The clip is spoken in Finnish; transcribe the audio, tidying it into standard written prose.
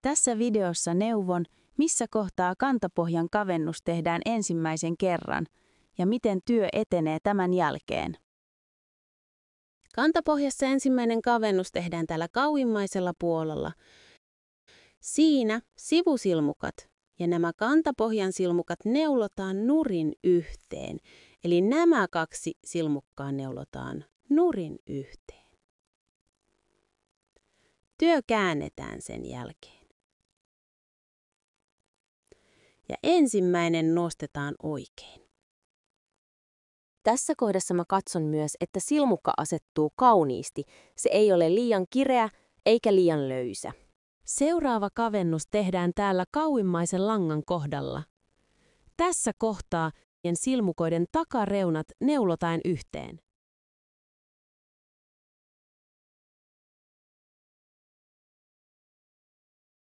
Tässä videossa neuvon, missä kohtaa kantapohjan kavennus tehdään ensimmäisen kerran ja miten työ etenee tämän jälkeen. Kantapohjassa ensimmäinen kavennus tehdään täällä kauimmaisella puolella. Siinä sivusilmukat ja nämä kantapohjan silmukat neulotaan nurin yhteen. Eli nämä kaksi silmukkaa neulotaan nurin yhteen. Työ käännetään sen jälkeen. Ja ensimmäinen nostetaan oikein. Tässä kohdassa mä katson myös, että silmukka asettuu kauniisti. Se ei ole liian kireä eikä liian löysä. Seuraava kavennus tehdään täällä kauimmaisen langan kohdalla. Tässä kohtaa silmukoiden takareunat neulotaan yhteen.